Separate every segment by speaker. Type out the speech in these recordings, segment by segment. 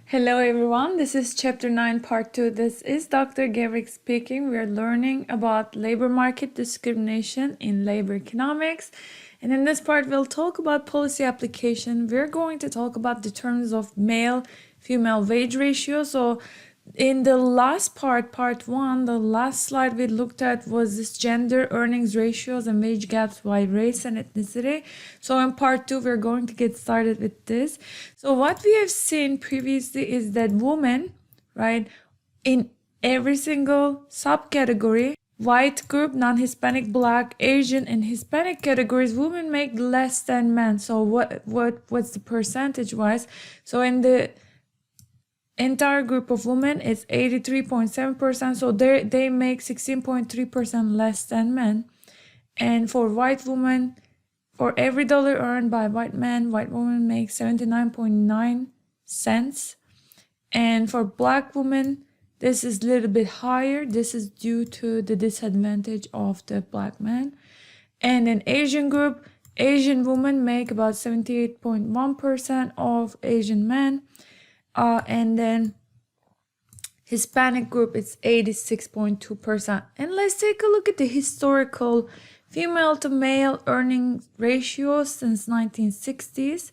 Speaker 1: Hello everyone, this is chapter 9 part 2. This is Dr. Gavrik speaking. We are learning about labor market discrimination in labor economics. And in this part we'll talk about policy application. We're going to talk about determinants of male-female wage ratio. So in the last part 1, the last slide we looked at was this gender earnings ratios and wage gaps by race and ethnicity. So in part 2, we're going to get started with this. So what we have seen previously is that women, right, in every single subcategory, white group, non-Hispanic, Black, Asian, and Hispanic categories, women make less than men. So what's the percentage wise? So in the entire group of women, it's 83.7%. So they make 16.3% less than men. And for white women, for every dollar earned by white men, white women make 79.9 cents. And for Black women, this is a little bit higher. This is due to the disadvantage of the Black man. And in Asian group, Asian women make about 78.1% of Asian men. And then Hispanic group, it's 86.2%. And let's take a look at the historical female to male earning ratios since 1960s.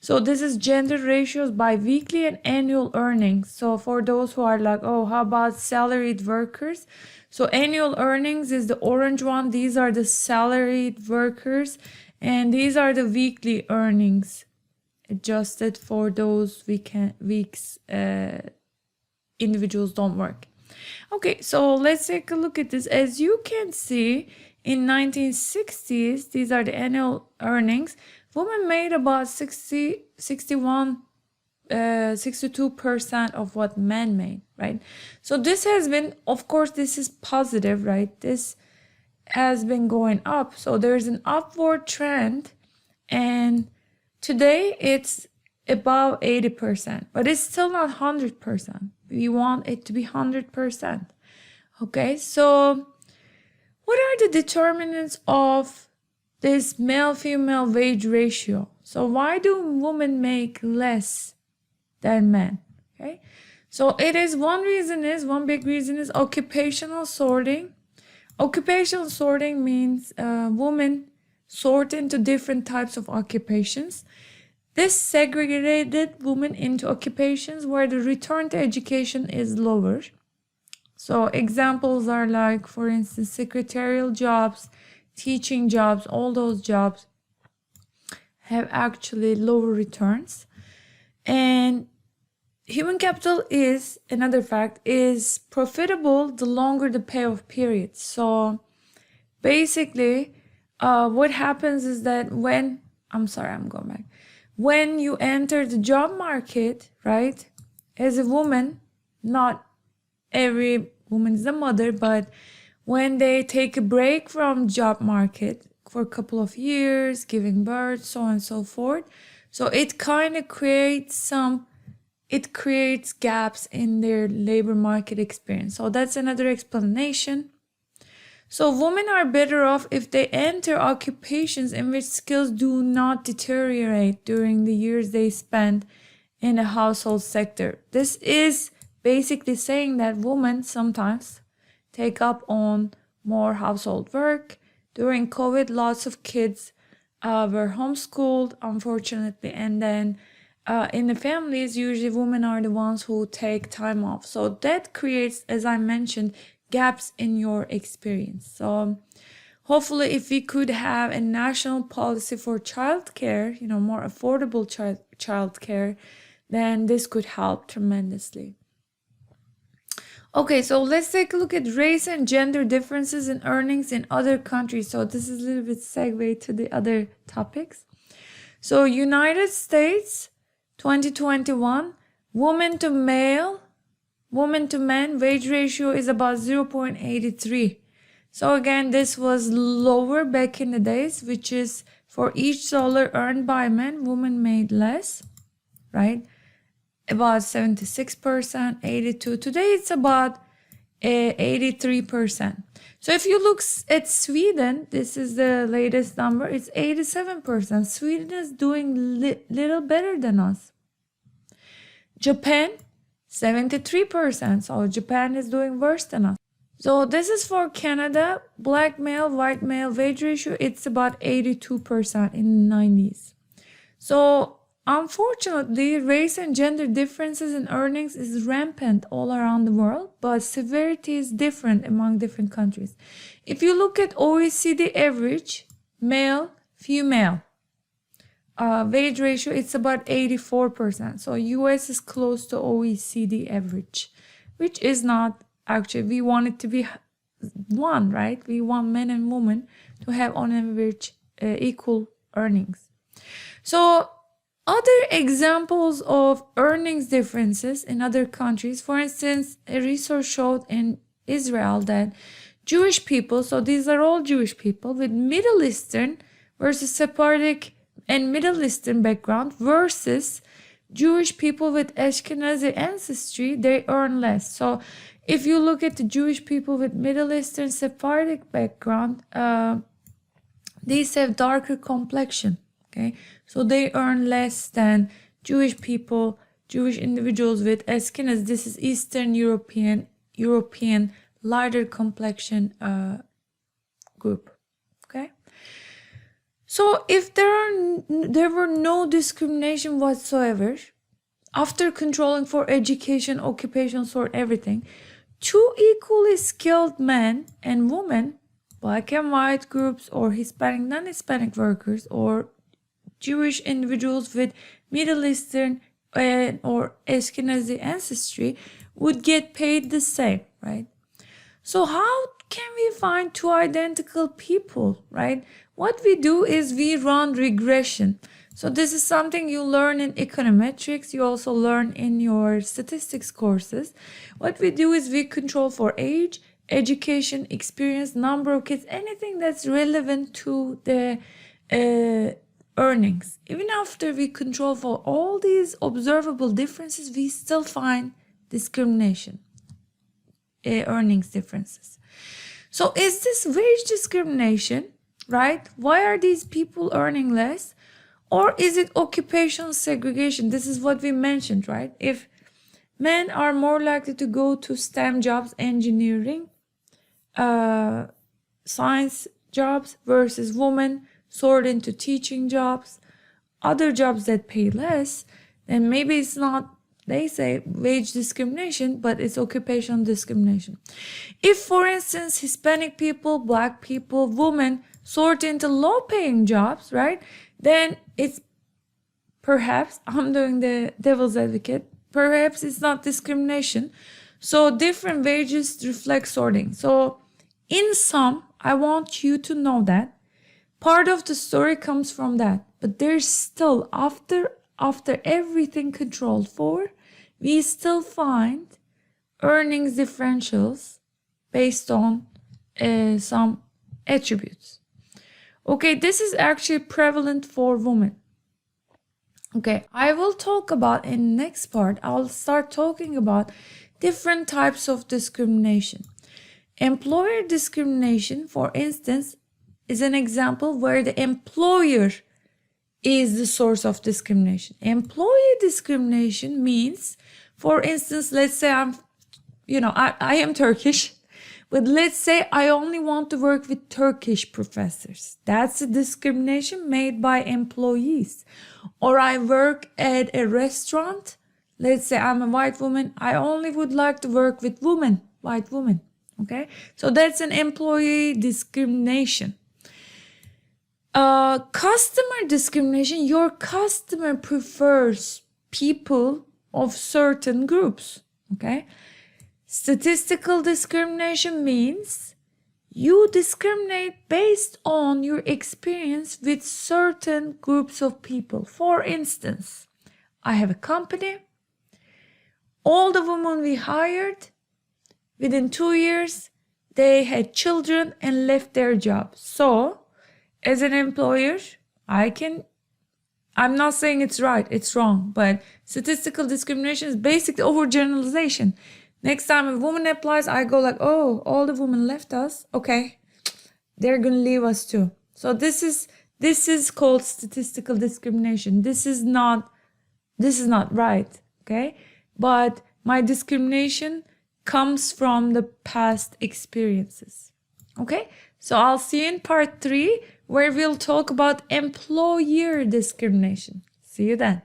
Speaker 1: So this is gender ratios by weekly and annual earnings. So for those who are like, oh, how about salaried workers? So annual earnings is the orange one. These are the salaried workers, and these are the weekly earnings, adjusted for those weeks individuals don't work. Okay, so let's take a look at this. As you can see, in 1960s, these are the annual earnings. Women made about 62% of what men made, right? So this has been, of course, this is positive, right? This has been going up. So there's an upward trend, and today it's above 80%, but it's still not 100%. We want it to be 100%. Okay, so what are the determinants of this male-female wage ratio? So why do women make less than men? Okay, so it is one big reason is occupational sorting. Occupational sorting means women sort into different types of occupations. This segregated women into occupations where the return to education is lower. So examples are like, for instance, secretarial jobs, teaching jobs, all those jobs have actually lower returns. And human capital is, another fact, is profitable the longer the payoff period. So basically, what happens is that when you enter the job market, right, as a woman, not every woman is a mother, but when they take a break from job market for a couple of years, giving birth, so on and so forth, so it kind of creates gaps in their labor market experience. So that's another explanation. So women are better off if they enter occupations in which skills do not deteriorate during the years they spend in a household sector. This is basically saying that women sometimes take up on more household work. During COVID, lots of kids were homeschooled, unfortunately, and then in the families, usually women are the ones who take time off. So that creates, as I mentioned, gaps in your experience. So hopefully if we could have a national policy for childcare, more affordable childcare, then this could help tremendously. Okay, so let's take a look at race and gender differences in earnings in other countries. So this is a little bit segue to the other topics. So United States, 2021, woman to men wage ratio is about 0.83. So again, this was lower back in the days, which is for each dollar earned by men, women made less, right? About 76%, 82. Today it's about 83%. So if you look at Sweden, this is the latest number, it's 87%. Sweden is doing little better than us. Japan, 73%. So Japan is doing worse than us. So this is for Canada. Black male, white male wage ratio, it's about 82% in the 90s. So unfortunately, race and gender differences in earnings is rampant all around the world, but severity is different among different countries. If you look at OECD average, male, female, wage ratio, it's about 84%. So US is close to OECD average, which is not actually, we want it to be one, right? We want men and women to have on average equal earnings. So other examples of earnings differences in other countries, for instance, a research showed in Israel that Jewish people, so these are all Jewish people with Middle Eastern versus Sephardic and Middle Eastern background versus Jewish people with Ashkenazi ancestry, they earn less. So if you look at the Jewish people with Middle Eastern Sephardic background, these have darker complexion. Okay, so they earn less than Jewish people, Jewish individuals with Ashkenaz. This is Eastern European, lighter complexion group. Okay. So if there were no discrimination whatsoever, after controlling for education, occupation, sort, everything, two equally skilled men and women, black and white groups or Hispanic, non-Hispanic workers or Jewish individuals with Middle Eastern or Ashkenazi ancestry would get paid the same, right? So how can we find two identical people, right? What we do is we run regression. So this is something you learn in econometrics. You also learn in your statistics courses. What we do is we control for age, education, experience, number of kids, anything that's relevant to the earnings. Even after we control for all these observable differences, we still find discrimination, earnings differences. So is this wage discrimination, right? Why are these people earning less? Or is it occupational segregation? This is what we mentioned, right? If men are more likely to go to STEM jobs, engineering, science jobs versus women sort into teaching jobs, other jobs that pay less, then maybe it's not, they say, wage discrimination, but it's occupational discrimination. If, for instance, Hispanic people, black people, women sort into low-paying jobs, right, then it's perhaps, I'm doing the devil's advocate, perhaps it's not discrimination. So different wages reflect sorting. So in sum, I want you to know that part of the story comes from that. But there's still, after everything controlled for, we still find earnings differentials based on some attributes. Okay, this is actually prevalent for women. Okay, I will talk about in next part, I'll start talking about different types of discrimination. Employer discrimination, for instance, is an example where the employer is the source of discrimination. Employee discrimination means, for instance, let's say I am Turkish, but let's say I only want to work with Turkish professors. That's a discrimination made by employees. Or I work at a restaurant. Let's say I'm a white woman. I only would like to work with white women. Okay, so that's an employee discrimination. Customer discrimination, your customer prefers people of certain groups. Okay, statistical discrimination means you discriminate based on your experience with certain groups of people. For instance, I have a company. All the women we hired, within 2 years, they had children and left their job. So, as an employer, I'm not saying it's right, it's wrong, but statistical discrimination is basically overgeneralization. Next time a woman applies, I go like, oh, all the women left us. Okay, they're gonna leave us too. So this is called statistical discrimination. This is not right. Okay, but my discrimination comes from the past experiences. Okay, so I'll see you in part 3 where we'll talk about employer discrimination. See you then.